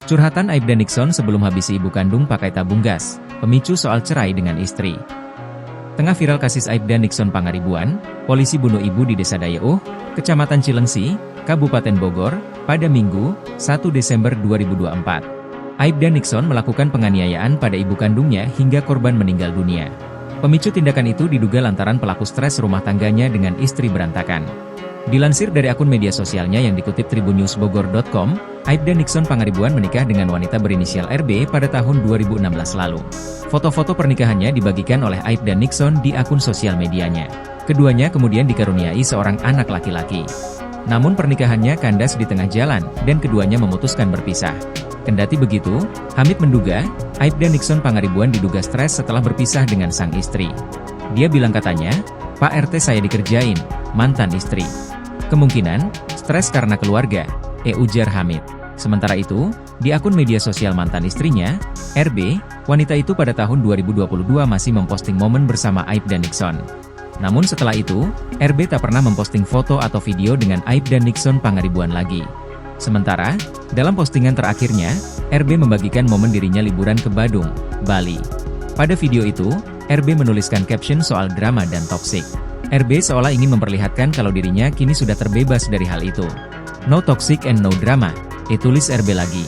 Curhatan Aibda Nixon sebelum habisi ibu kandung pakai tabung gas, pemicu soal cerai dengan istri. Tengah viral kasus Aibda Nixon Pangaribuan, polisi bunuh ibu di Desa Dayeuh, Kecamatan Cilengsi, Kabupaten Bogor, pada Minggu, 1 Desember 2024. Aibda Nixon melakukan penganiayaan pada ibu kandungnya hingga korban meninggal dunia. Pemicu tindakan itu diduga lantaran pelaku stres rumah tangganya dengan istri berantakan. Dilansir dari akun media sosialnya yang dikutip tribunnewsbogor.com, Aibda Nixon Pangaribuan menikah dengan wanita berinisial RB pada tahun 2016 lalu. Foto-foto pernikahannya dibagikan oleh Aibda Nixon di akun sosial medianya. Keduanya kemudian dikaruniai seorang anak laki-laki. Namun pernikahannya kandas di tengah jalan, dan keduanya memutuskan berpisah. Kendati begitu, Hamid menduga, Aibda Nixon Pangaribuan diduga stres setelah berpisah dengan sang istri. Dia bilang katanya, "Pak RT saya dikerjain, mantan istri. Kemungkinan, stres karena keluarga," ujar Hamid. Sementara itu, di akun media sosial mantan istrinya, RB, wanita itu pada tahun 2022 masih memposting momen bersama Aibda Nixon. Namun setelah itu, RB tak pernah memposting foto atau video dengan Aibda Nixon Pangaribuan lagi. Sementara, dalam postingan terakhirnya, RB membagikan momen dirinya liburan ke Badung, Bali. Pada video itu, RB menuliskan caption soal drama dan toksik. RB seolah ingin memperlihatkan kalau dirinya kini sudah terbebas dari hal itu. "No toxic and no drama," tulis RB lagi.